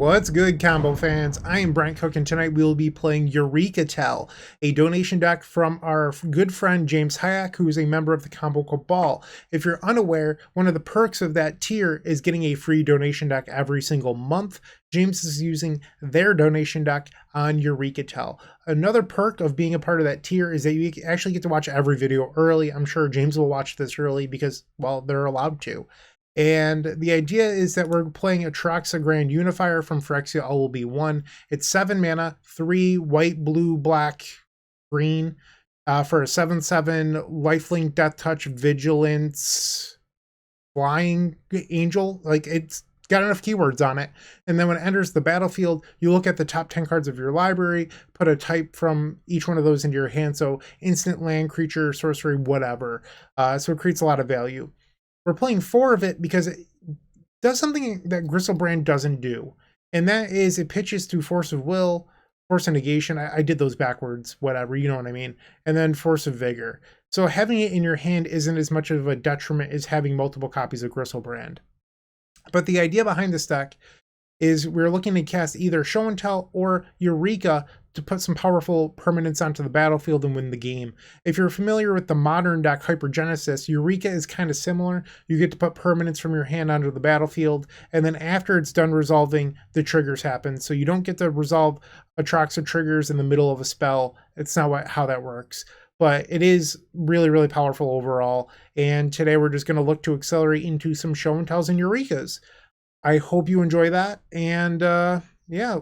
What's good, combo fans? I am Bryant Cook, and tonight we will be playing EurekaTell, a donation deck from our good friend James Hayek, who is a member of the Combo Cabal. If you're unaware, one of the perks of that tier is getting a free donation deck every single month. James is using their donation deck on EurekaTell. Another perk of being a part of that tier is that you actually get to watch every video early. I'm sure James will watch this early because, well, they're allowed to. And the idea is that we're playing Atraxa Grand Unifier from Phyrexia LB1. It's 7 mana, 3 white, blue, black, green for a 7/7 lifelink, death touch, vigilance, flying angel. Like, it's got enough keywords on it. And then when it enters the battlefield, you look at the top 10 cards of your library, put a type from each one of those into your hand. So instant, land, creature, sorcery, whatever. So it creates a lot of value. We're playing 4 of it because it does something that Griselbrand doesn't do. And that is it pitches to Force of Will, Force of Negation. I did those backwards, whatever, you know what I mean. And then Force of Vigor. So having it in your hand isn't as much of a detriment as having multiple copies of Griselbrand. But the idea behind this deck is we're looking to cast either Show and Tell or Eureka to put some powerful permanents onto the battlefield and win the game. If you're familiar with the modern deck Hypergenesis, Eureka is kind of similar. You get to put permanents from your hand onto the battlefield, and then after it's done resolving, the triggers happen. So you don't get to resolve Atraxa triggers in the middle of a spell. It's not how that works. But it is really, really powerful overall. And today we're just going to look to accelerate into some Show and Tells and Eurekas. I hope you enjoy that, and yeah,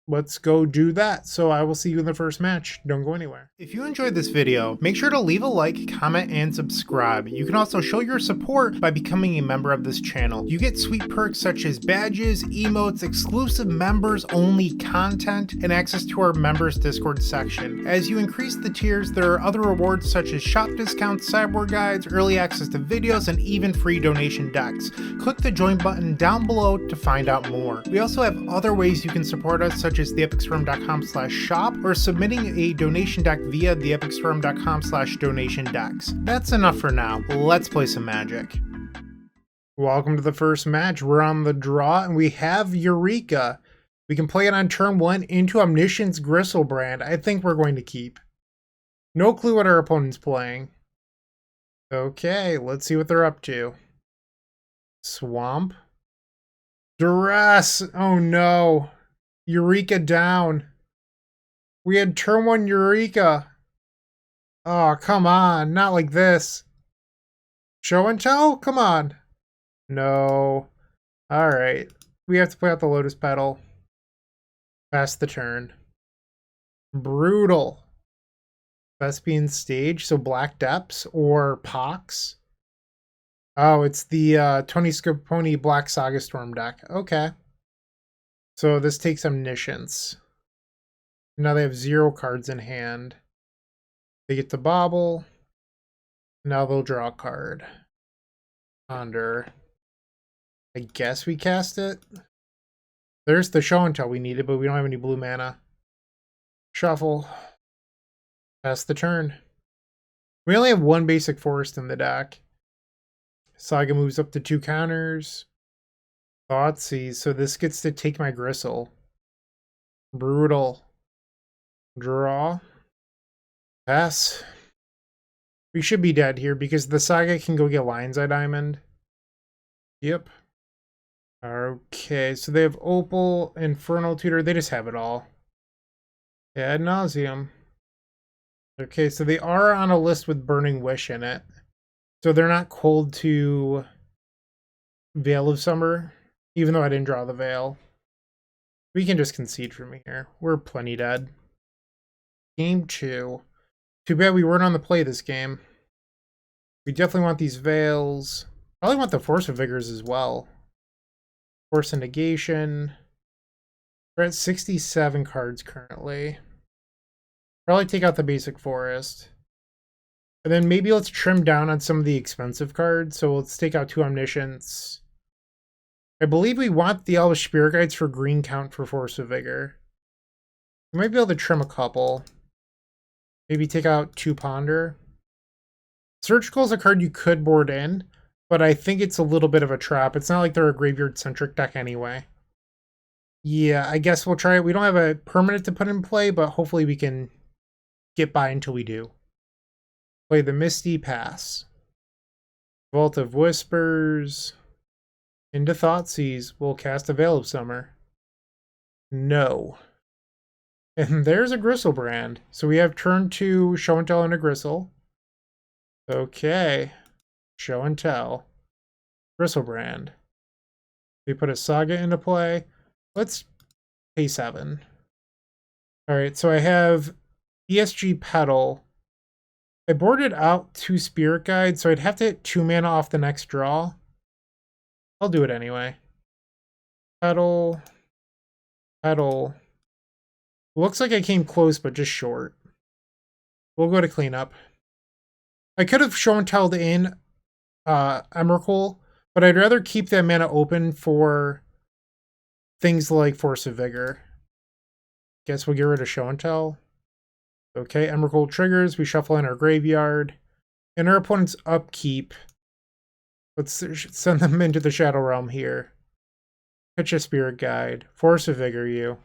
let's go do that. So I will see you in the first match. Don't go anywhere. If you enjoyed this video, make sure to leave a like, comment, and subscribe. You can also show your support by becoming a member of this channel. You get sweet perks such as badges, emotes, exclusive members only content, and access to our members Discord section. As you increase the tiers, there are other rewards such as shop discounts, sideboard guides, early access to videos, and even free donation decks. Click the join button down below to find out more. We also have other ways you can support us, such as theepicstorm.com/shop or submitting a donation deck via theepicstorm.com/donation decks. That's enough for now. Let's play some Magic. Welcome to the first match. We're on the draw and we have Eureka. We can play it on turn 1 into Omniscience Griselbrand. I think we're going to keep. No clue what our opponent's playing. Okay, let's see what they're up to. Swamp. Duress. Oh no. Eureka down. We had turn 1 Eureka. Oh, come on. Not like this. Show and Tell? Come on. No. Alright. We have to play out the Lotus Petal. Pass the turn. Brutal. Thespian Stage, so Black Depths or Pox. Oh, it's the Tony Scaponi Black Saga Storm deck. Okay. So this takes Omniscience. Now they have 0 cards in hand. They get to bobble. Now they'll draw a card. Ponder. I guess we cast it. There's the Show and Tell we needed, but we don't have any blue mana. Shuffle. Pass the turn. We only have 1 basic forest in the deck. Saga moves up to 2 counters. Thoughtseize, so this gets to take my Gristle. Brutal. Draw. Pass. We should be dead here because the Saga can go get Lion's Eye Diamond. Yep. Okay, so they have Opal, Infernal Tutor. They just have it all. Yeah, Nauseam. Okay, so they are on a list with Burning Wish in it. So they're not cold to Veil of Summer. Even though I didn't draw the Veil. We can just concede from here. We're plenty dead. Game 2. Too bad we weren't on the play this game. We definitely want these Veils. Probably want the Force of Vigors as well. Force of Negation. We're at 67 cards currently. Probably take out the basic forest. And then maybe let's trim down on some of the expensive cards. So let's take out 2 Omniscience. I believe we want the Elvish Spirit Guides for green count for Force of Vigor. We might be able to trim a couple. Maybe take out 2 Ponder. Surgical is a card you could board in, but I think it's a little bit of a trap. It's not like they're a graveyard-centric deck anyway. Yeah, I guess we'll try it. We don't have a permanent to put in play, but hopefully we can get by until we do. Play the Misty Pass. Vault of Whispers. Into Thoughtseize. We'll cast a Veil of Summer. No. And there's a Gristlebrand. So we have turn 2, Show and Tell, and a Gristle. Okay. Show and Tell. Gristlebrand. We put a Saga into play. Let's pay 7. Alright, so I have ESG Petal. I boarded out 2 Spirit Guides, so I'd have to hit 2 mana off the next draw. I'll do it anyway. Petal. Petal. Looks like I came close, but just short. We'll go to cleanup. I could have shown telled in Emrakul, but I'd rather keep that mana open for things like Force of Vigor. Guess we'll get rid of show and tell. Okay, Emrakul triggers. We shuffle in our graveyard. In our opponent's upkeep, let's send them into the Shadow Realm here. Pitch a Spirit Guide. Force of Vigor you.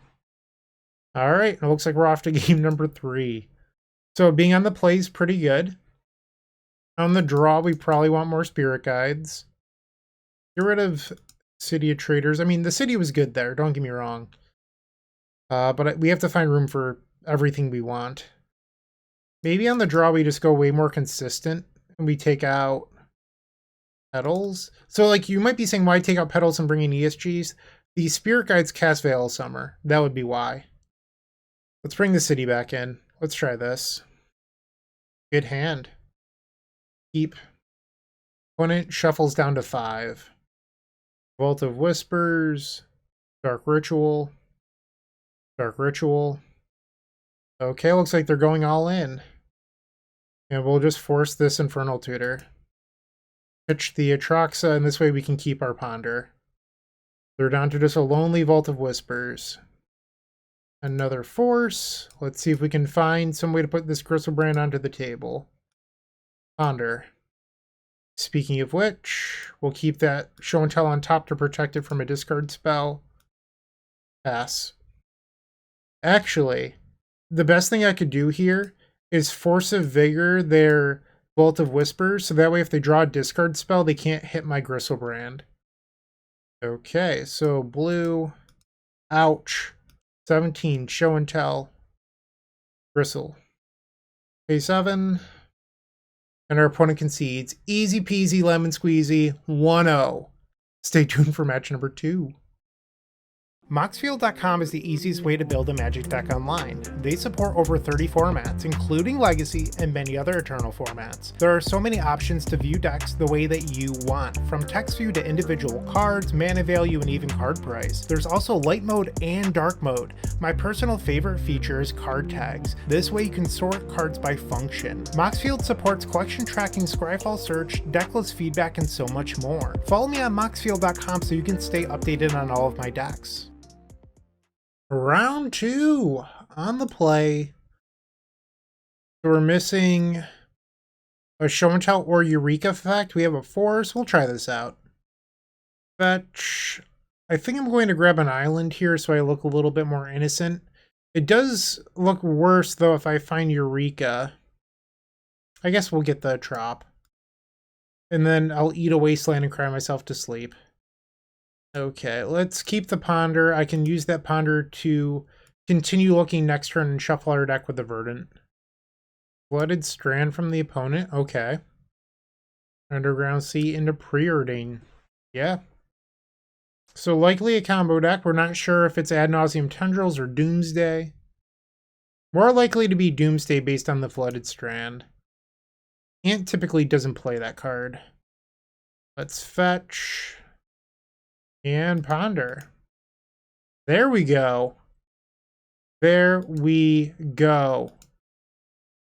Alright, it looks like we're off to game number 3. So being on the play is pretty good. On the draw, we probably want more Spirit Guides. Get rid of City of Traders. I mean, the city was good there, don't get me wrong. But we have to find room for everything we want. Maybe on the draw, we just go way more consistent and we take out Petals. So, like, you might be saying, why take out Petals and bring in ESGs? The Spirit Guides cast Veil of Summer. That would be why. Let's bring the city back in. Let's try this. Good hand. Keep. Opponent shuffles down to 5. Vault of Whispers. Dark Ritual. Dark Ritual. Okay, looks like they're going all in. And we'll just force this Infernal Tutor. Pitch the Atraxa, and this way we can keep our Ponder. They're down to just a lonely Vault of Whispers. Another force. Let's see if we can find some way to put this Gristlebrand onto the table. Ponder. Speaking of which, we'll keep that show and tell on top to protect it from a discard spell. Pass. Actually, the best thing I could do here is Force of Vigor their Vault of Whispers, so that way if they draw a discard spell, they can't hit my Gristlebrand. Okay, so blue. Ouch. 17, show and tell. Gristle. Pay 7. And our opponent concedes. Easy peasy lemon squeezy. 1-0. Stay tuned for match number 2. Moxfield.com is the easiest way to build a Magic deck online. They support over 30 formats, including Legacy and many other Eternal formats. There are so many options to view decks the way that you want, from text view to individual cards, mana value, and even card price. There's also light mode and dark mode. My personal favorite feature is card tags. This way you can sort cards by function. Moxfield supports collection tracking, Scryfall search, decklist feedback, and so much more. Follow me on Moxfield.com so you can stay updated on all of my decks. Round 2 on the play. So we're missing a show and tell or Eureka effect. We have a force. We'll try this out. Fetch. I think I'm going to grab an island here so I look a little bit more innocent. It does look worse though if I find Eureka. I guess we'll get the Trop. And then I'll eat a wasteland and cry myself to sleep. Okay, let's keep the Ponder. I can use that Ponder to continue looking next turn and shuffle our deck with the Verdant. Flooded Strand from the opponent. Okay. Underground Sea into Preordain. Yeah. So likely a combo deck. We're not sure if it's Ad Nauseam Tendrils or Doomsday. More likely to be Doomsday based on the Flooded Strand. Ant typically doesn't play that card. Let's fetch. And Ponder. There we go. There we go.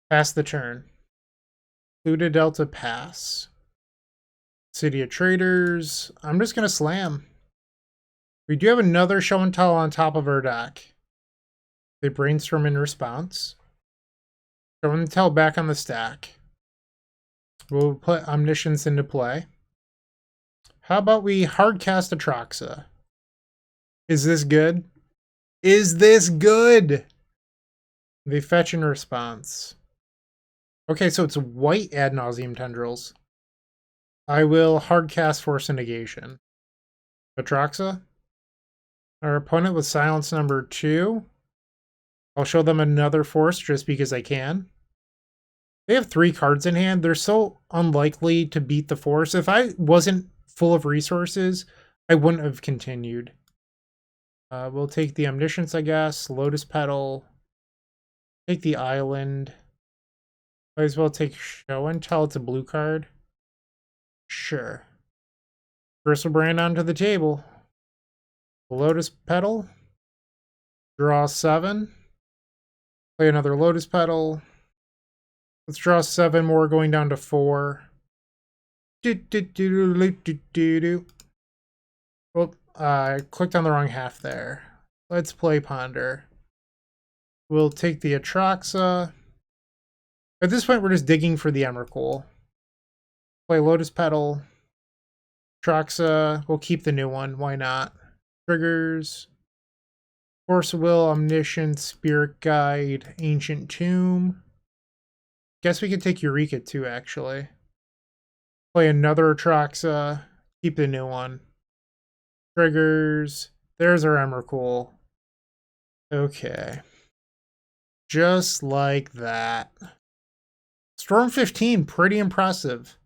Pass the turn. Pluto Delta pass. City of Traders. I'm just going to slam. We do have another show and tell on top of our deck. They brainstorm in response. Show and tell back on the stack. We'll put Omniscience into play. How about we hardcast Atraxa? Is this good? Is this good? They fetch in response. Okay, so it's white ad nauseam tendrils. I will hard cast Force of Negation. Atraxa. Our opponent with silence number 2. I'll show them another force just because I can. They have 3 cards in hand. They're so unlikely to beat the force. If I wasn't full of resources, I wouldn't have continued. We'll take the Omniscience, I guess. Lotus Petal. Take the Island. Might as well take Show and Tell. It's a blue card. Sure. Bristlebrand onto the table. Lotus Petal. Draw 7. Play another Lotus Petal. Let's draw 7 more, going down to 4. Oh, I clicked on the wrong half there. Let's play Ponder. We'll take the Atraxa. At this point, we're just digging for the Emrakul. Play Lotus Petal. Atraxa. We'll keep the new one. Why not? Triggers. Force of Will, Omniscience, Spirit Guide, Ancient Tomb. Guess we could take Eureka too, actually. Play another Atraxa. Keep the new one. Triggers. There's our Emrakul. Okay. Just like that. Storm 15, pretty impressive.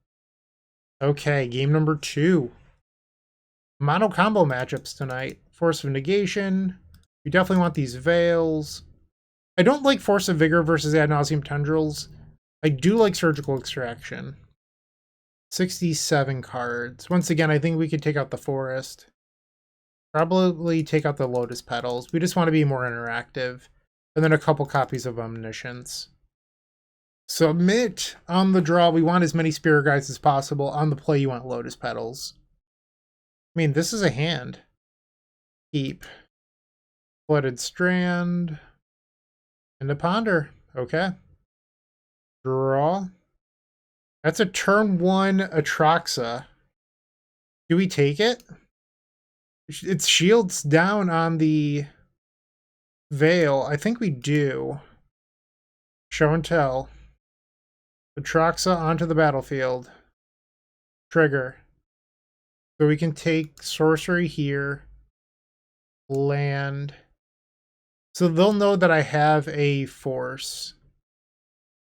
Okay, game number 2. Mono combo matchups tonight. Force of Negation. We definitely want these Veils. I don't like Force of Vigor versus Ad Nauseam Tendrils. I do like Surgical Extraction. 67 cards. Once again, I think we could take out the Forest. Probably take out the Lotus Petals. We just want to be more interactive. And then a couple copies of Omniscience. Submit. On the draw, we want as many Spirit Guides as possible. On the play, you want Lotus Petals. I mean, this is a hand. Keep. Flooded Strand. And a Ponder. Okay. Draw. That's a turn 1 Atraxa. Do we take it? It's shields down on the Veil. I think we do. Show and Tell. Atraxa onto the battlefield. Trigger. So we can take sorcery here. Land. So they'll know that I have a force.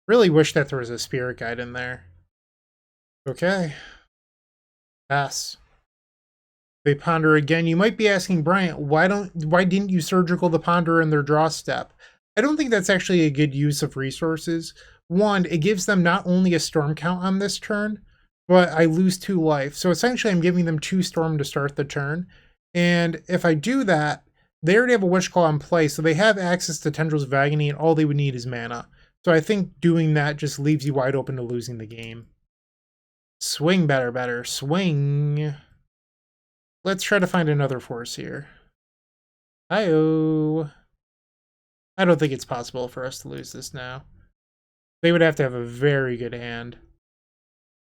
Really wish that there was a Spirit Guide in there. Okay. Pass. They Ponder again. You might be asking, Bryant, why didn't you surgical the Ponder in their draw step? I don't think that's actually a good use of resources. One, it gives them not only a storm count on this turn, but I lose 2 life. So essentially I'm giving them 2 storm to start the turn. And if I do that, they already have a Wish Claw in play, so they have access to Tendrils of Agony, and all they would need is mana. So I think doing that just leaves you wide open to losing the game. Swing better. Swing. Let's try to find another force here. Hi-oh. I don't think it's possible for us to lose this now. They would have to have a very good hand.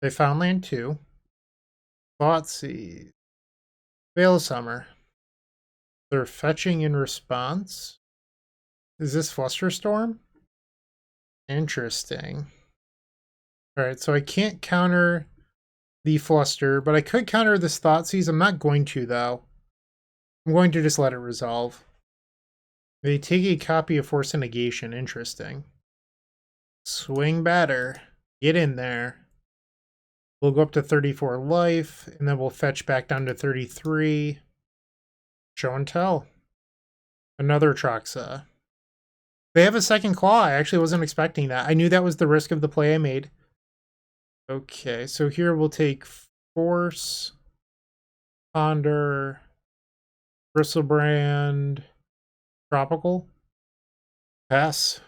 They found land 2. Thoughtseize. Veil of Summer. They're fetching in response. Is this Flusterstorm? Interesting. Alright, so I can't counter the Fluster, but I could counter this Thoughtseize. I'm not going to, though. I'm going to just let it resolve. They take a copy of Force of Negation. Interesting. Swing batter. Get in there. We'll go up to 34 life, and then we'll fetch back down to 33. Show and Tell. Another Atraxa. They have a second claw. I actually wasn't expecting that. I knew that was the risk of the play I made. Okay, so here we'll take Force, Ponder, Bristlebrand, Tropical. Pass.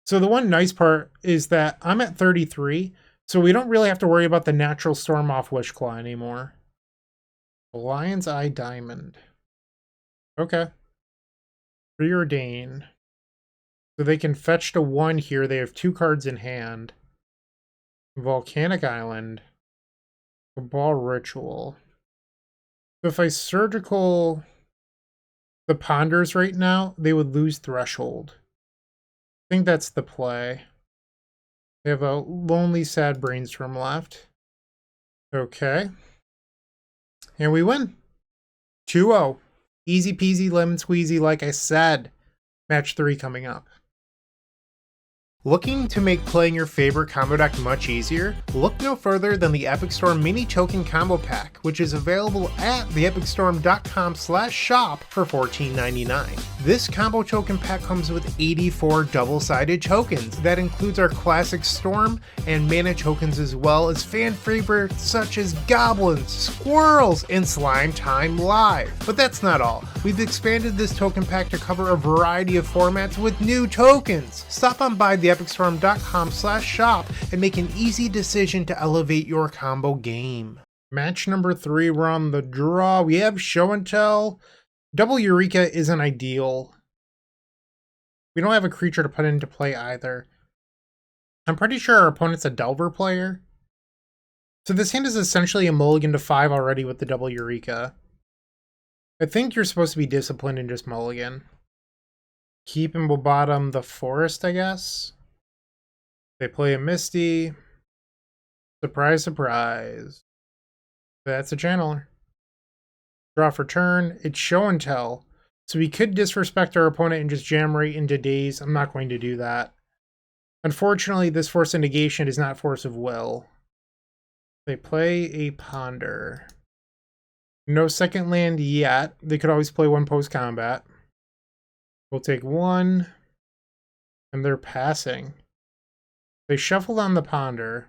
So the one nice part is that I'm at 33, so we don't really have to worry about the natural storm off Wish Claw anymore. Lion's Eye Diamond. Okay. Preordain. So they can fetch to 1 here. They have 2 cards in hand. Volcanic Island. Cabal Ritual. So if I surgical the ponders right now, they would lose threshold. I think that's the play. They have a lonely, sad brainstorm left. Okay. And we win. 2-0. Easy peasy lemon squeezy, like I said. Match 3 coming up. Looking to make playing your favorite combo deck much easier? Look no further than the Epic Storm Mini Token Combo Pack, which is available at theepicstorm.com/shop for $14.99. This combo token pack comes with 84 double-sided tokens. That includes our classic Storm and mana tokens, as well as fan favorites such as Goblins, Squirrels, and Slime Time Live. But that's not all. We've expanded this token pack to cover a variety of formats with new tokens. Stop on by theepicstorm.com/shop and make an easy decision to elevate your combo game. Match number 3, we're on the draw. We have Show and Tell. Double Eureka isn't ideal. We don't have a creature to put into play either. I'm pretty sure our opponent's a Delver player. So this hand is essentially a mulligan to 5 already with the double Eureka. I think you're supposed to be disciplined and just mulligan. Keep and will bottom the forest, I guess. They play a Misty. Surprise, surprise. That's a channeler. Draw for turn. It's Show and Tell. So we could disrespect our opponent and just jam right into Daze. I'm not going to do that. Unfortunately, this Force of Negation is not Force of Will. They play a Ponder. No second land yet. They could always play one post-combat. We'll take 1. And they're passing. They shuffled on the Ponder.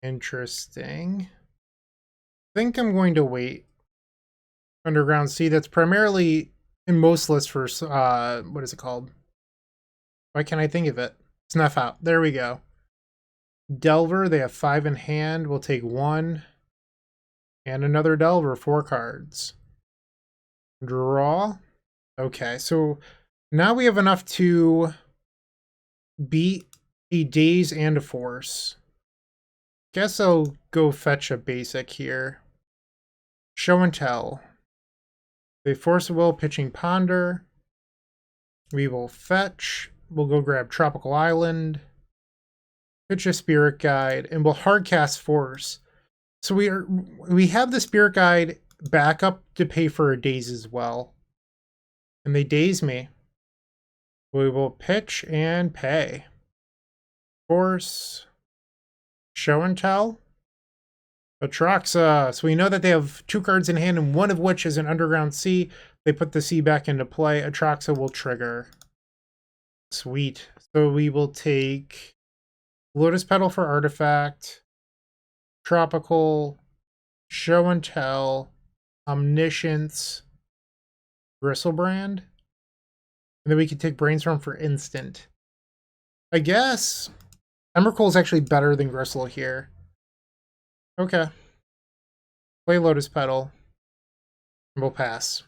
Interesting. I think I'm going to wait. Underground Sea, that's primarily in most lists for, what is it called? Why can't I think of it? Snuff Out. There we go. Delver, they have 5 in hand. We'll take 1. And another Delver, 4 cards. Draw. Okay, so now we have enough to beat a Daze and a Force. Guess I'll go fetch a basic here. Show and Tell. They Force of Will, pitching Ponder. We will fetch. We'll go grab Tropical Island. Pitch a Spirit Guide, and we'll hardcast Force. So we have the Spirit Guide backup to pay for a Daze as well. And they daze me. We will pitch and pay. Force. Show and Tell. Atraxa. So we know that they have 2 cards in hand, and one of which is an Underground Sea. They put the sea back into play. Atraxa will trigger. Sweet. So we will take Lotus Petal for Artifact. Tropical. Show and Tell. Omniscience. Gristlebrand. And then we can take Brainstorm for instant. I guess Emrakul is actually better than Gristle here. Okay. Play Lotus Petal. And we'll pass.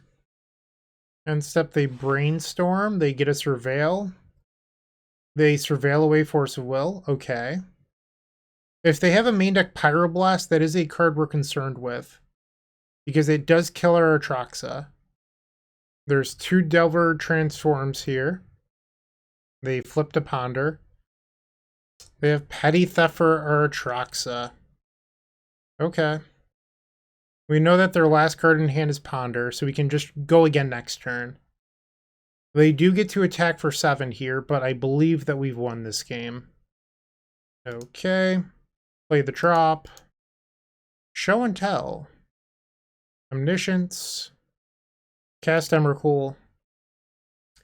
And step they Brainstorm. They get a Surveil. They Surveil away Force of Will. Okay. If they have a main deck Pyroblast, that is a card we're concerned with. Because it does kill our Atraxa. There's 2 Delver transforms here. They flip to Ponder. They have Petty Theft for our Atraxa. Okay. We know that their last card in hand is Ponder, so we can just go again next turn. They do get to attack for 7 here, but I believe that we've won this game. Okay. Play the Trop. Show and Tell. Omniscience. Cast Emrakul.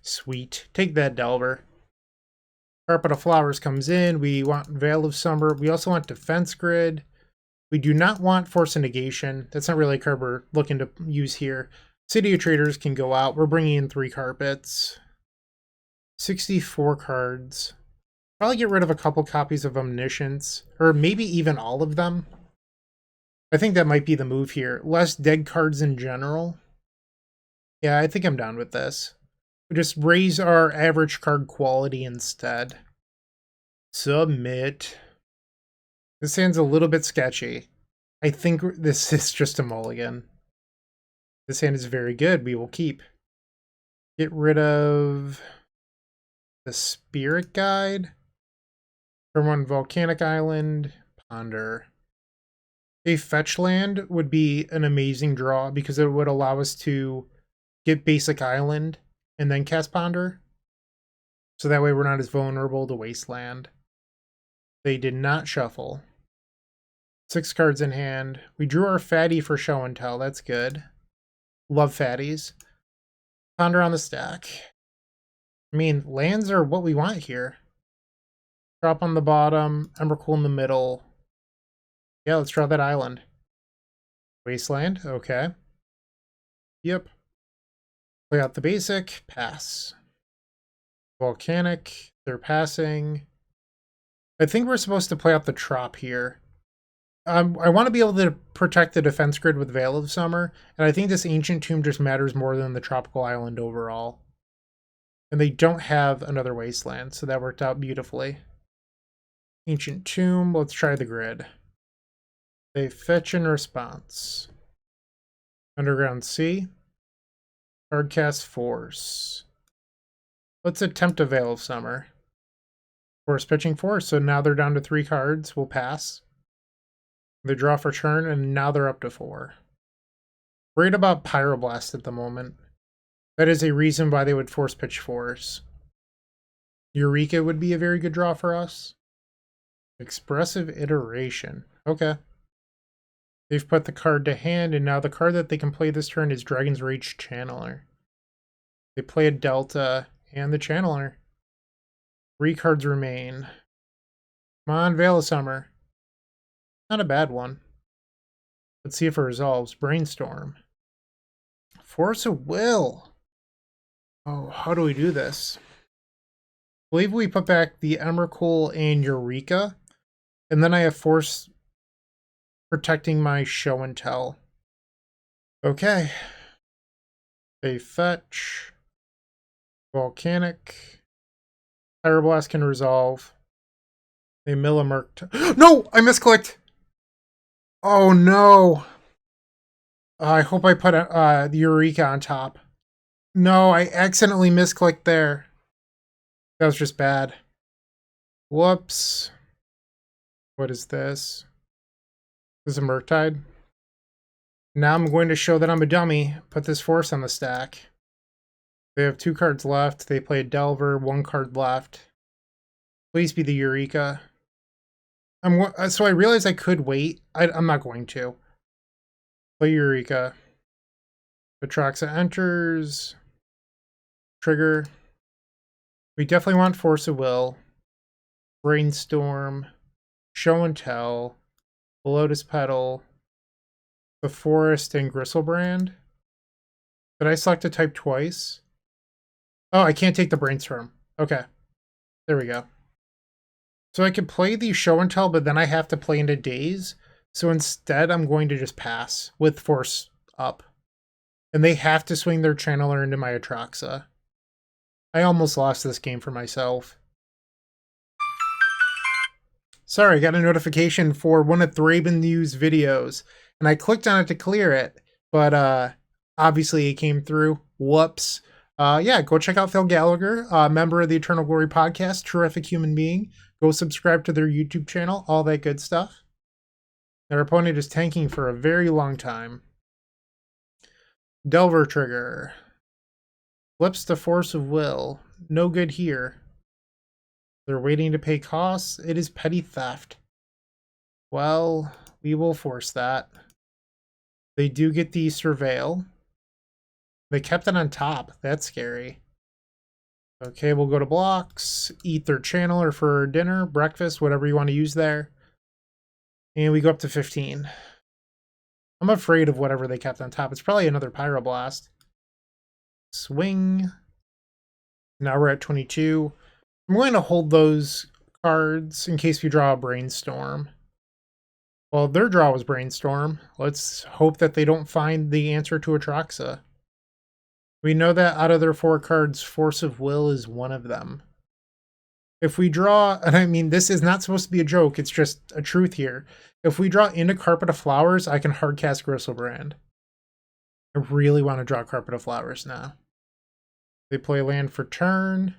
Sweet. Take that, Delver. Carpet of Flowers comes in. We want Veil of Summer. We also want Defense Grid. We do not want Force of Negation. That's not really a card we're looking to use here. City of Traders can go out. We're bringing in 3 carpets. 64 cards. Probably get rid of a couple copies of Omniscience. Or maybe even all of them. I think that might be the move here. Less dead cards in general. Yeah, I think I'm down with this. We just raise our average card quality instead. Submit. This hand's a little bit sketchy. I think this is just a mulligan. This hand is very good. We will keep. Get rid of the Spirit Guide. Turn 1 Volcanic Island. Ponder. A fetch land would be an amazing draw because it would allow us to get basic island and then cast Ponder. So that way we're not as vulnerable to Wasteland. They did not shuffle. 6 cards in hand. We drew our fatty for show and tell. That's good. Love fatties. Ponder on the stack. I mean, lands are what we want here. Drop on the bottom. Emrakul in the middle. Yeah, let's draw that island. Wasteland. Okay. Yep. Play out the basic. Pass. Volcanic. They're passing. I think we're supposed to play out the Trop here. I want to be able to protect the defense grid with Veil of Summer, and I think this Ancient Tomb just matters more than the Tropical Island overall. And they don't have another Wasteland, so that worked out beautifully. Ancient Tomb, let's try the grid. They fetch in response. Underground Sea. Hardcast Force. Let's attempt a Veil of Summer. Force pitching Force, so now they're down to 3 cards. We'll pass. They draw for turn, and now they're up to 4. Worried about Pyroblast at the moment. That is a reason why they would force pitch Force. Eureka would be a very good draw for us. Expressive Iteration. Okay. They've put the card to hand, and now the card that they can play this turn is Dragon's Rage Channeler. They play a Delta and the Channeler. 3 cards remain. Come on, Veil of Summer. Not a bad one. Let's see if it resolves. Brainstorm. Force of Will. Oh, how do we do this? I believe we put back the Emrakul and Eureka, and then I have Force protecting my show and tell. Okay. They fetch. Volcanic. Pyroblast can resolve. They mill a Merc. No! I misclicked! Oh no! I hope I put the Eureka on top. No, I accidentally misclicked there. That was just bad. Whoops. What is this? This is a Murktide. Now I'm going to show that I'm a dummy. Put this Force on the stack. They have 2 cards left. They play a Delver, 1 card left. Please be the Eureka. So I realized I could wait. I'm not going to. Play Eureka. Atraxa enters. Trigger. We definitely want Force of Will. Brainstorm. Show and Tell. Lotus Petal. The Forest and Gristlebrand. Did I select a type twice? Oh, I can't take the Brainstorm. Okay. There we go. So I could play the Show and Tell, but then I have to play into Daze. So instead, I'm going to just pass with Force up. And they have to swing their Channeler into my Atraxa. I almost lost this game for myself. Sorry, I got a notification for one of Thraben News videos. And I clicked on it to clear it. But obviously it came through. Whoops. Yeah, go check out Phil Gallagher, member of the Eternal Glory podcast, terrific human being. Go subscribe to their YouTube channel, all that good stuff. Their opponent is tanking for a very long time. Delver trigger. Flips the Force of Will. No good here. They're waiting to pay costs. It is petty theft. Well, we will force that. They do get the Surveil. They kept it on top. That's scary. Okay, we'll go to blocks, eat their Channeler for dinner, breakfast, whatever you want to use there. And we go up to 15. I'm afraid of whatever they kept on top. It's probably another Pyroblast. Swing. Now we're at 22. I'm going to hold those cards in case we draw a Brainstorm. Well, their draw was Brainstorm. Let's hope that they don't find the answer to Atraxa. We know that out of their 4 cards, Force of Will is one of them. If we draw, and I mean, this is not supposed to be a joke, it's just a truth here. If we draw into Carpet of Flowers, I can hardcast Gristlebrand. I really want to draw Carpet of Flowers now. They play land for turn.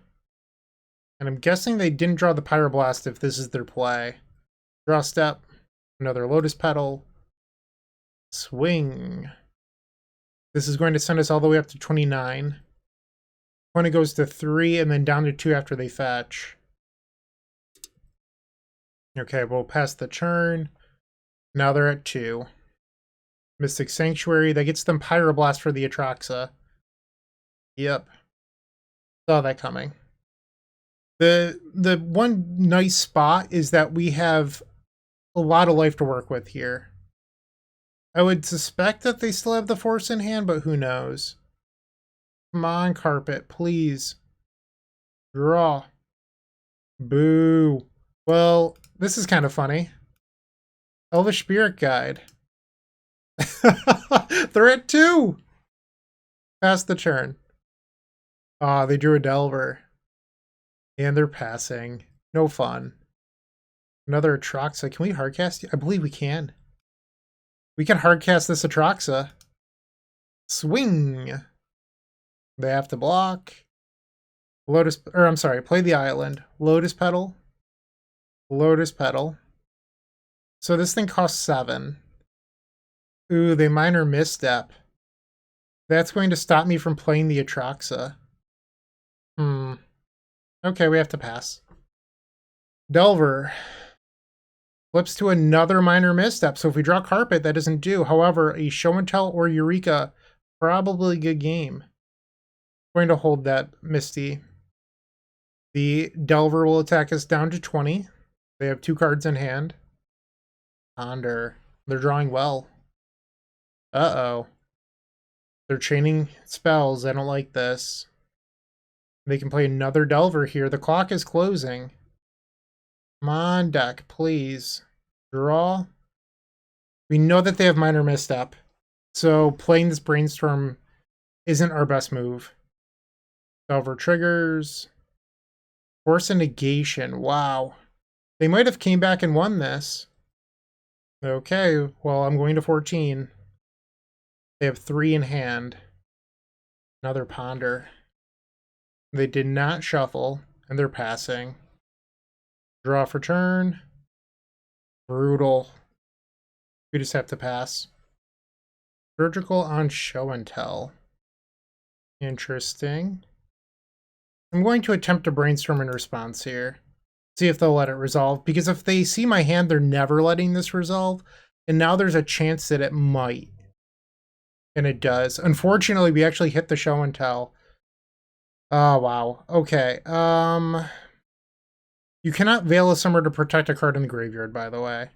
And I'm guessing they didn't draw the Pyroblast if this is their play. Draw step. Another Lotus Petal. Swing. This is going to send us all the way up to 29. When it goes to 3 and then down to 2 after they fetch. Okay, we'll pass the turn. Now they're at 2. Mystic Sanctuary. That gets them Pyroblast for the Atraxa. Yep. Saw that coming. The one nice spot is that we have a lot of life to work with here. I would suspect that they still have the Force in hand, but who knows? Come on, Carpet, please. Draw. Boo. Well, this is kind of funny. Elvish Spirit Guide. They're at 2. Pass the turn. Ah, they drew a Delver. And they're passing. No fun. Another Atraxa. Can we hardcast? I believe we can. We can hardcast this Atraxa. Swing. They have to block. Lotus, or I'm sorry, play the island. Lotus Petal. Lotus Petal. So this thing costs 7. Ooh, they minor misstep. That's going to stop me from playing the Atraxa. Okay, we have to pass. Delver. Flips to another minor misstep. So if we draw Carpet, that doesn't do. However, a Show and Tell or Eureka, probably a good game. Going to hold that Misty. The Delver will attack us down to 20. They have 2 cards in hand. Ponder. They're drawing well. Uh-oh. They're chaining spells. I don't like this. They can play another Delver here. The clock is closing. Come on, deck, please. Draw. We know that they have minor misstep. So playing this Brainstorm isn't our best move. Delver triggers. Force a negation. Wow. They might have came back and won this. Okay, well, I'm going to 14. They have 3 in hand. Another Ponder. They did not shuffle, and they're passing. Draw for turn. Brutal. We just have to pass. Surgical on Show and Tell. Interesting. I'm going to attempt to brainstorm in response here. See if they'll let it resolve. Because if they see my hand, they're never letting this resolve. And now there's a chance that it might. And it does. Unfortunately, we actually hit the Show and Tell. Oh, wow. Okay. You cannot Veil a Summer to protect a card in the graveyard, by the way.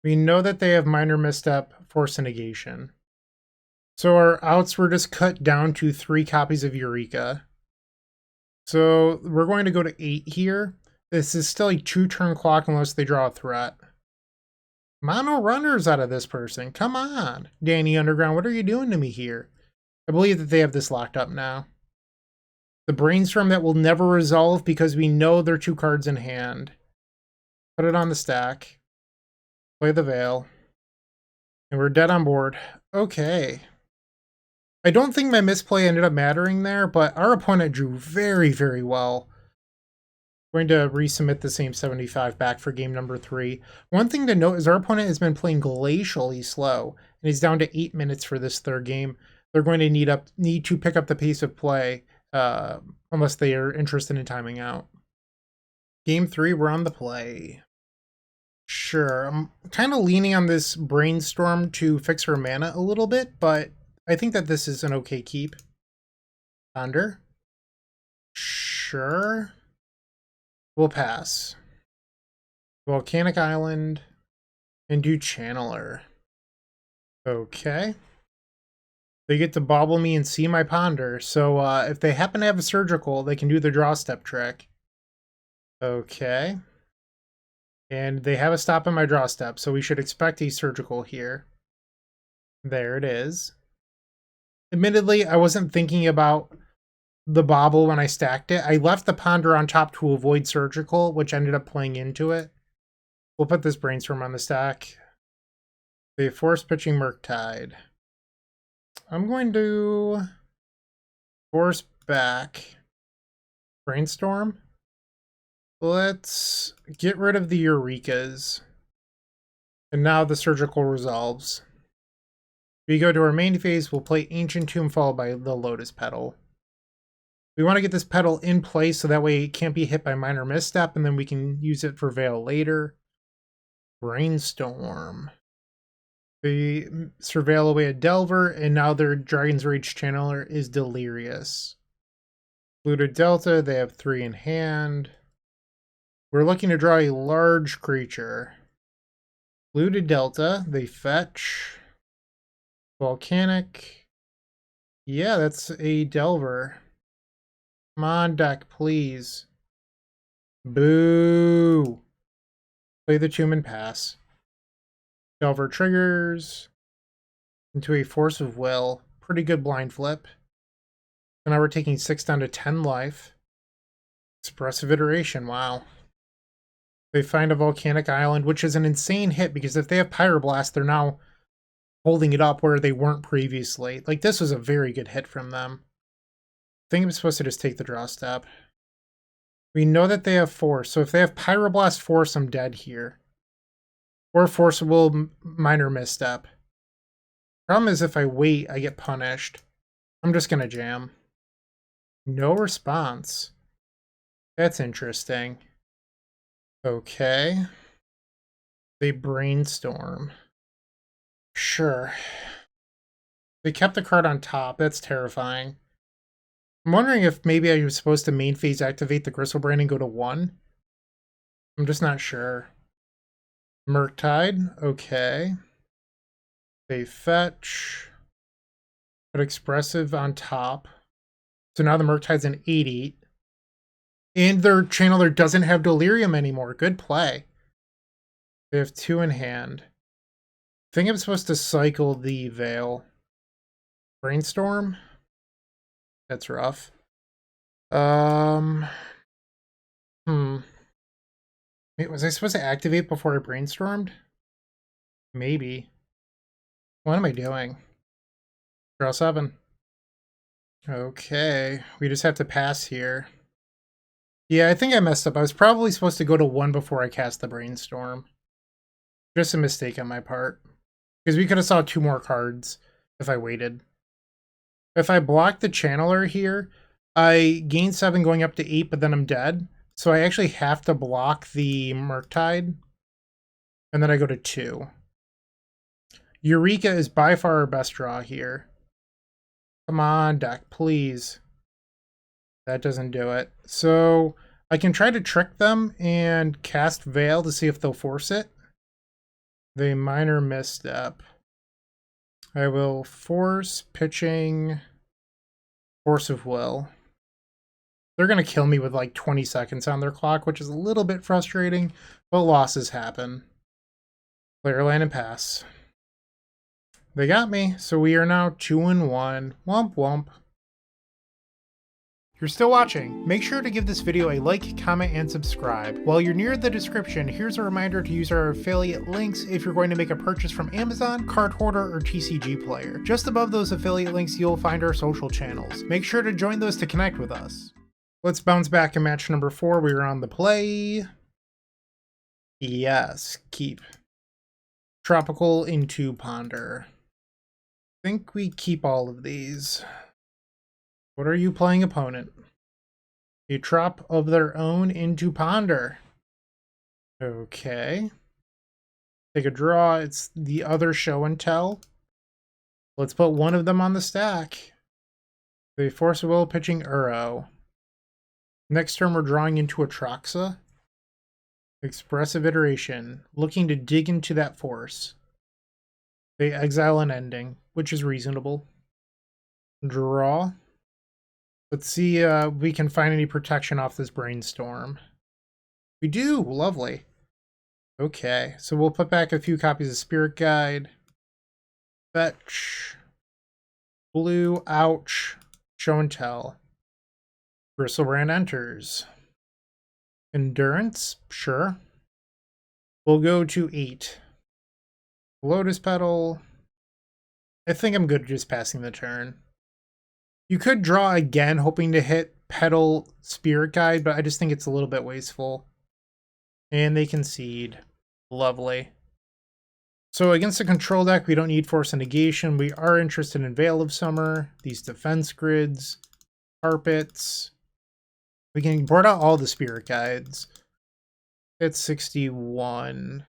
We know that they have minor misstep, Force and Negation. So our outs were just cut down to 3 copies of Eureka. So we're going to go to 8 here. This is still a 2-turn clock unless they draw a threat. Mono runners out of this person. Come on, Danny Underground. What are you doing to me here? I believe that they have this locked up now. The Brainstorm that will never resolve because we know they're 2 cards in hand. Put it on the stack. Play the Veil. And we're dead on board. Okay. I don't think my misplay ended up mattering there, but our opponent drew very, very well. Going to resubmit the same 75 back for game number 3. One thing to note is our opponent has been playing glacially slow, and he's down to 8 minutes for this 3rd game. They're going to need to pick up the pace of play unless they are interested in timing out. Game 3, we're on the play. Sure, I'm kind of leaning on this Brainstorm to fix her mana a little bit, but I think that this is an okay keep. Ponder. Sure. We'll pass. Volcanic Island. And do Channeler. Okay. They get to bobble me and see my Ponder. So if they happen to have a Surgical, they can do the draw step trick. Okay. And they have a stop in my draw step, so we should expect a Surgical here. There it is. Admittedly, I wasn't thinking about the bobble when I stacked it. I left the Ponder on top to avoid Surgical, which ended up playing into it. We'll put this Brainstorm on the stack. The Force pitching Murktide. I'm going to Force back. Brainstorm. Let's get rid of the Eurekas. And now the surgical resolves. We go to our main phase, we'll play Ancient Tomb followed by the Lotus Petal. We want to get this petal in place so that way it can't be hit by minor misstep, and then we can use it for Veil later. Brainstorm. They surveil away a Delver, and now their Dragon's Rage Channeler is Delirious. Blue to Delta, they have 3 in hand. We're looking to draw a large creature. Blue to Delta, they fetch. Volcanic. Yeah, that's a Delver. Come on, deck, please. Boo! Play the tomb and pass. Delver triggers into a Force of Will. Pretty good blind flip. So now we're taking 6 down to 10 life. Expressive Iteration, wow. They find a Volcanic Island, which is an insane hit because if they have Pyroblast, they're now holding it up where they weren't previously. Like, this was a very good hit from them. I think I'm supposed to just take the draw step. We know that they have Force, so if they have Pyroblast Force, I'm dead here. Or Forcible Minor Misstep. Problem is, if I wait, I get punished. I'm just gonna jam. No response. That's interesting. Okay. They brainstorm. Sure. They kept the card on top. That's terrifying. I'm wondering if maybe I was supposed to main phase activate the Griselbrand and go to 1. I'm just not sure. Murktide. Okay. They fetch. Put Expressive on top. So now the Murktide's an 8/8. And their channeler doesn't have Delirium anymore. Good play. They have 2 in hand. I think I'm supposed to cycle the Veil. Brainstorm? That's rough. Wait, was I supposed to activate before I brainstormed? Maybe. What am I doing? Draw 7. Okay, we just have to pass here. Yeah, I think I messed up. I was probably supposed to go to 1 before I cast the brainstorm. Just a mistake on my part. Because we could have saw 2 more cards if I waited. If I block the channeler here, I gain 7 going up to 8, but then I'm dead. So I actually have to block the Murktide. And then I go to 2. Eureka is by far our best draw here. Come on, deck, please. That doesn't do it. So I can try to trick them and cast Veil to see if they'll force it. They minor misstep. I will force pitching Force of Will. They're going to kill me with like 20 seconds on their clock, which is a little bit frustrating, but losses happen. Player land and pass. They got me, so we are now 2-1. Womp womp. If you're still watching, make sure to give this video a like, comment, and subscribe. While you're near the description, here's a reminder to use our affiliate links if you're going to make a purchase from Amazon, Card Hoarder, or TCG Player. Just above those affiliate links, you'll find our social channels. Make sure to join those to connect with us. Let's bounce back in match number 4. We are on the play. Yes, keep. Tropical into Ponder. I think we keep all of these. What are you playing, opponent? A trop of their own into Ponder. Okay. Take a draw. It's the other show and tell. Let's put one of them on the stack. They Force of Will pitching Uro. Next turn we're drawing into Atraxa. Expressive Iteration. Looking to dig into that force. They exile an ending, which is reasonable. Draw. Let's see if we can find any protection off this brainstorm. We do! Lovely. Okay, so we'll put back a few copies of Spirit Guide. Fetch. Blue, ouch. Show and tell. Griselbrand enters. Endurance? Sure. We'll go to 8. Lotus Petal. I think I'm good just passing the turn. You could draw again, hoping to hit Petal Spirit Guide, but I just think it's a little bit wasteful. And they concede. Lovely. So against the control deck, we don't need Force and Negation. We are interested in Veil of Summer, these defense grids, carpets. We can board out all the Spirit Guides. It's 61.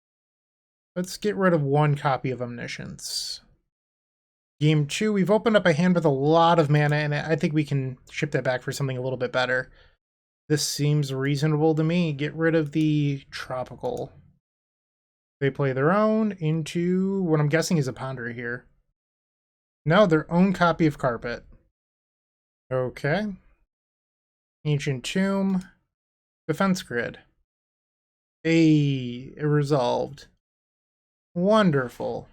Let's get rid of one copy of Omniscience. Game 2, we've opened up a hand with a lot of mana in it. I think we can ship that back for something a little bit better. This seems reasonable to me. Get rid of the Tropical. They play their own into what I'm guessing is a Ponder here. No, their own copy of Carpet. Okay. Ancient Tomb. Defense Grid. It resolved. Wonderful.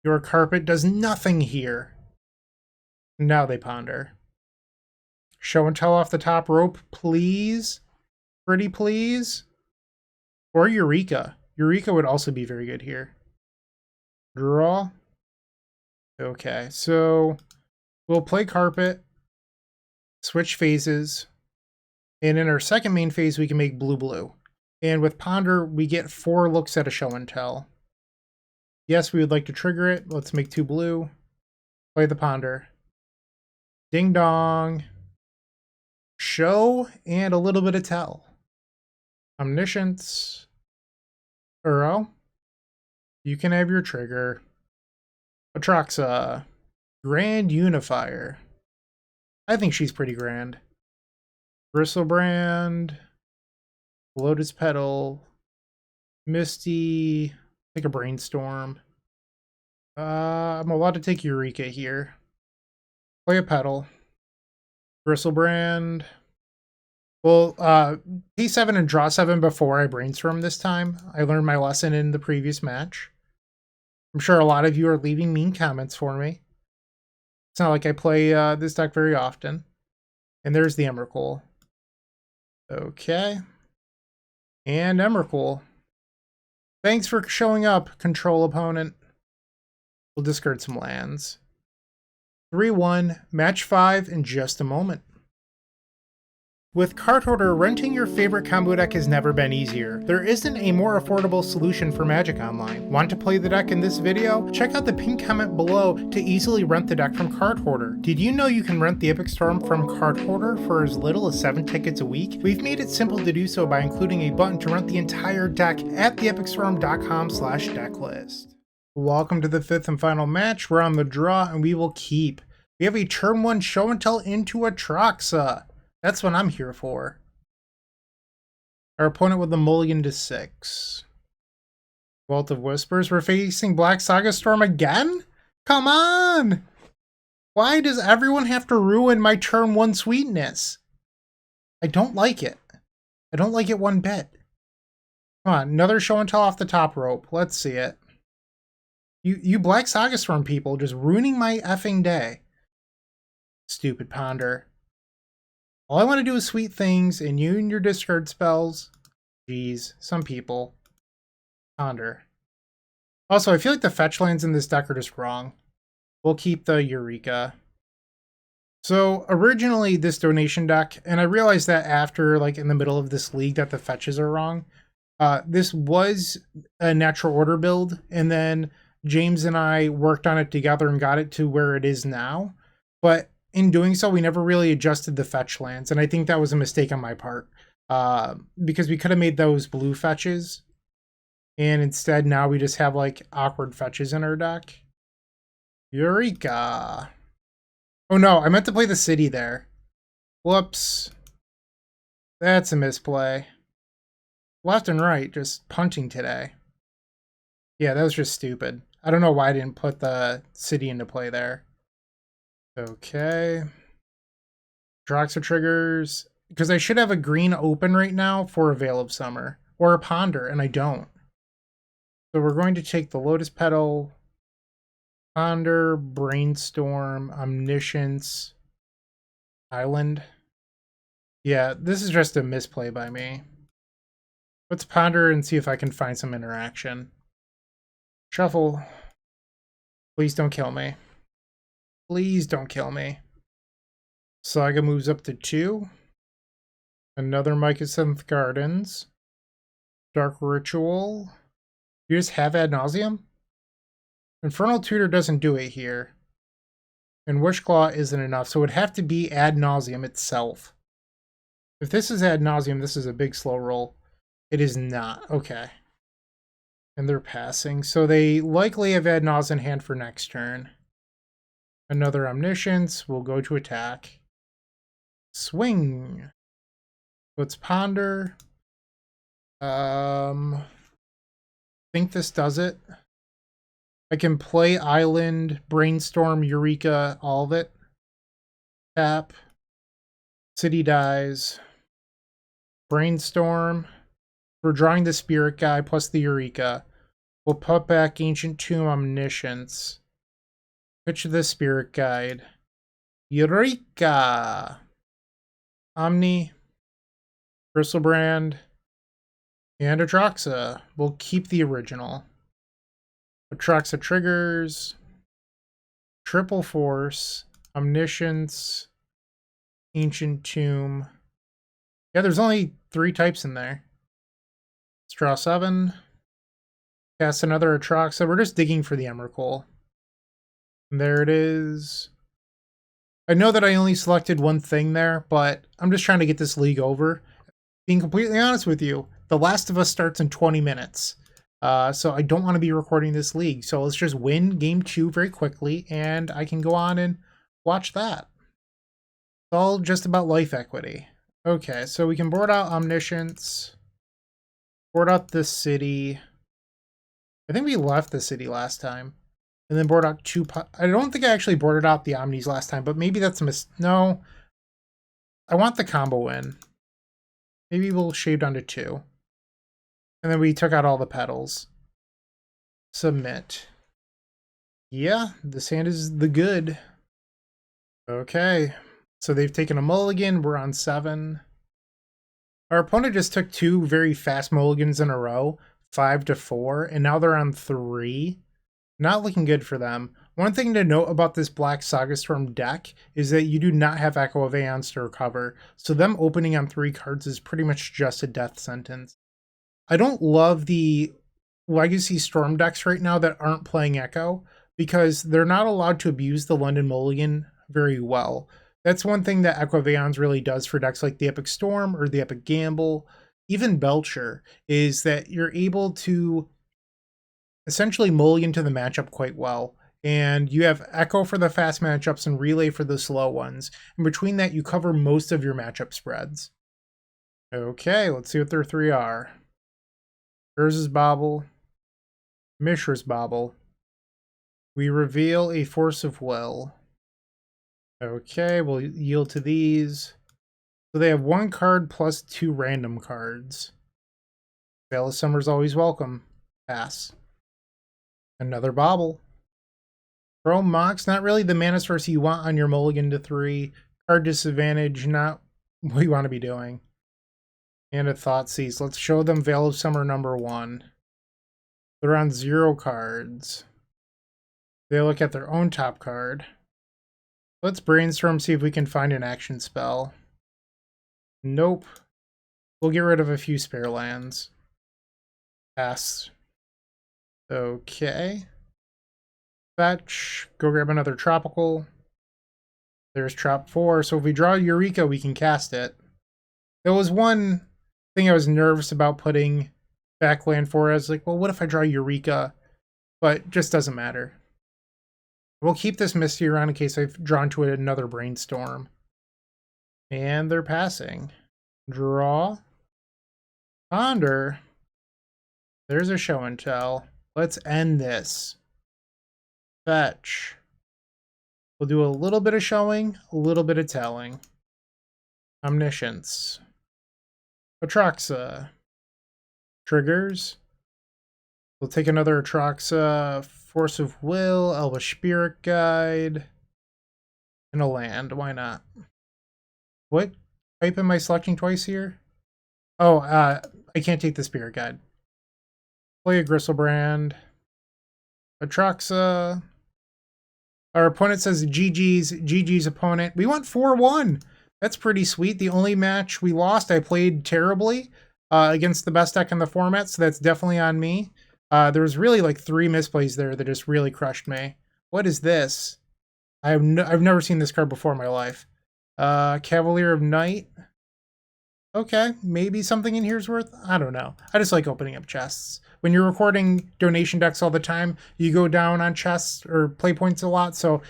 Your Carpet does nothing here. Now they ponder. Show and tell off the top rope, please. Pretty please. Or Eureka. Eureka would also be very good here. Draw. Okay, so we'll play Carpet. Switch phases. And in our second main phase, we can make blue-blue. And with Ponder, we get 4 looks at a show and tell. Yes, we would like to trigger it. Let's make 2 blue. Play the Ponder. Ding dong. Show and a little bit of tell. Omniscience. Uro. You can have your trigger. Atraxa. Grand Unifier. I think she's pretty grand. Bristlebrand. Lotus Petal. Misty. Take a Brainstorm. I'm allowed to take Eureka here. Play a Petal. Bristlebrand. Well, pay 7 and draw 7 before I Brainstorm this time. I learned my lesson in the previous match. I'm sure a lot of you are leaving mean comments for me. It's not like I play this deck very often. And there's the Emrakul. Okay. And Emrakul. Thanks for showing up, control opponent. We'll discard some lands. 3-1, match 5 in just a moment. With Card Hoarder, renting your favorite combo deck has never been easier. There isn't a more affordable solution for Magic Online. Want to play the deck in this video? Check out the pinned comment below to easily rent the deck from Card Hoarder. Did you know you can rent the Epic Storm from Card Hoarder for as little as 7 tickets a week? We've made it simple to do so by including a button to rent the entire deck at theepicstorm.com/decklist. Welcome to the 5th and final match. We're on the draw and we will keep. We have a turn 1 show and tell into Atraxa. That's what I'm here for. Our opponent with the mulligan to 6. Vault of Whispers. We're facing Black Saga Storm again? Come on! Why does everyone have to ruin my turn 1 sweetness? I don't like it. I don't like it one bit. Come on, another show and tell off the top rope. Let's see it. You Black Saga Storm people just ruining my effing day. Stupid Ponder. All I want to do is sweet things, and you and your discard spells. Jeez, some people. Ponder. Also, I feel like the fetch lands in this deck are just wrong. We'll keep the Eureka. So, originally this donation deck, and I realized that after, like, in the middle of this league that the fetches are wrong. This was a natural order build, and then James and I worked on it together and got it to where it is now. But in doing so, we never really adjusted the fetch lands, and I think that was a mistake on my part. Because we could have made those blue fetches, and instead now we just have like awkward fetches in our deck. Eureka! Oh no, I meant to play the city there. Whoops. That's a misplay. Left and right, just punting today. Yeah, that was just stupid. I don't know why I didn't put the city into play there. Okay. Atraxa triggers. Because I should have a green open right now for a Veil of Summer. Or a Ponder, and I don't. So we're going to take the Lotus Petal, Ponder, Brainstorm, Omniscience, Island. Yeah, this is just a misplay by me. Let's Ponder and see if I can find some interaction. Shuffle. Please don't kill me. Please don't kill me. Saga moves up to 2. Another Mycosynth Gardens. Dark Ritual. You just have Ad Nauseam? Infernal Tutor doesn't do it here. And Wishclaw isn't enough, so it would have to be Ad Nauseam itself. If this is Ad Nauseam, this is a big slow roll. It is not. Okay. And they're passing. So they likely have Ad Nauseam in hand for next turn. Another Omniscience. We'll go to attack. Swing. Let's ponder. Think this does it. I can play Island, Brainstorm, Eureka, all of it. Tap. City dies. Brainstorm. We're drawing the Spirit Guy plus the Eureka. We'll put back Ancient Tomb, Omniscience. Pitch the Spirit Guide. Eureka! Omni. Bristlebrand. And Atraxa. We'll keep the original. Atraxa triggers. Triple Force. Omniscience. Ancient Tomb. Yeah, there's only 3 types in there. Let's draw 7. Cast another Atraxa. We're just digging for the Emrakul. There it is. I know that I only selected one thing there, but I'm just trying to get this league over. Being completely honest with you, The Last of Us starts in 20 minutes. So I don't want to be recording this league. So let's just win game 2 very quickly, and I can go on and watch that. It's all just about life equity. Okay, so we can board out Omniscience. Board out the city. I think we left the city last time. And then board out 2... I don't think I actually boarded out the Omnis last time, but maybe that's a no. I want the combo win. Maybe we'll shave down to 2. And then we took out all the petals. Submit. Yeah, this hand is the good. Okay. So they've taken a mulligan. We're on 7. Our opponent just took 2 very fast mulligans in a row. 5 to 4. And now they're on 3. Not looking good for them. One thing to note about this Black Saga Storm deck is that you do not have Echo of Aeons to recover. So them opening on 3 cards is pretty much just a death sentence. I don't love the Legacy Storm decks right now that aren't playing Echo, because they're not allowed to abuse the London Mulligan very well. That's one thing that Echo of Aeons really does for decks like the Epic Storm or the Epic Gamble, even Belcher, is that you're able to essentially mulligan to the matchup quite well. And you have Echo for the fast matchups and Relay for the slow ones. And between that, you cover most of your matchup spreads. Okay, let's see what their 3 are. Urza's Bauble. Mishra's Bauble. We reveal a Force of Will. Okay, we'll yield to these. So they have 1 card plus 2 random cards. Veil of Summer's always welcome. Pass. Another Bauble. Chrome Mox, not really the mana source you want on your mulligan to 3. Card disadvantage, not what you want to be doing. And a Thoughtseize. Let's show them Veil of Summer number 1. They're on 0 cards. They look at their own top card. Let's brainstorm, see if we can find an action spell. Nope. We'll get rid of a few spare lands. Pass. Okay. Fetch. Go grab another tropical. There's Trop 4. So if we draw Eureka, we can cast it. There was one thing I was nervous about putting back land for. I was like, well, what if I draw Eureka? But it just doesn't matter. We'll keep this Misty around in case I've drawn to another Brainstorm. And they're passing. Draw. Ponder. There's a show and tell. Let's end this. Fetch. We'll do a little bit of showing, a little bit of telling. Omniscience. Atraxa. Triggers. We'll take another Atraxa. Force of Will, Elvish Spirit Guide, and a land. Why not? What type am I selecting twice here? Oh, I can't take the Spirit Guide. Play a Gristlebrand. Atraxa. Our opponent says GG's opponent. We went 4-1. That's pretty sweet. The only match we lost, I played terribly against the best deck in the format, so that's definitely on me. There was really like 3 misplays there that just really crushed me. What is this? I've never seen this card before in my life. Cavalier of Night. Okay, maybe something in here's worth. I don't know. I just like opening up chests. When you're recording donation decks all the time, you go down on chests or play points a lot. So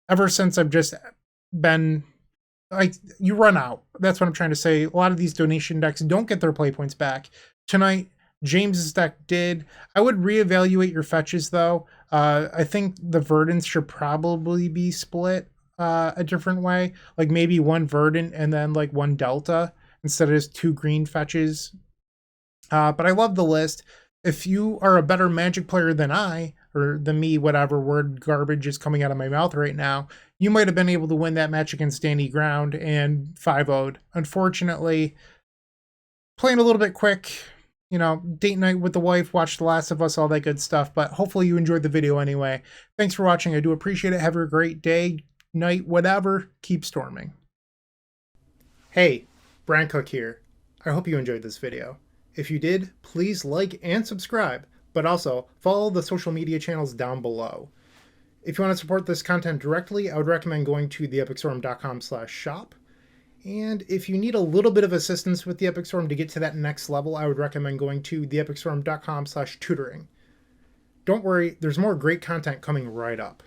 ever since I've just been like, you run out. That's what I'm trying to say. A lot of these donation decks don't get their play points back. Tonight, James's deck did. I would reevaluate your fetches though. I think the Verdants should probably be split a different way. Like maybe 1 Verdant and then like 1 Delta instead of just 2 green fetches. But I love the list. If you are a better Magic player than I, or than me, whatever word garbage is coming out of my mouth right now, you might have been able to win that match against Danny Ground and 5-0'd. Unfortunately, playing a little bit quick, you know, date night with the wife, watch The Last of Us, all that good stuff. But hopefully you enjoyed the video anyway. Thanks for watching. I do appreciate it. Have a great day, night, whatever. Keep storming. Hey, Bryant Cook here. I hope you enjoyed this video. If you did, please like and subscribe, but also follow the social media channels down below. If you want to support this content directly, I would recommend going to theepicstorm.com/shop. And if you need a little bit of assistance with the Epic Storm to get to that next level, I would recommend going to theepicstorm.com/tutoring. Don't worry, there's more great content coming right up.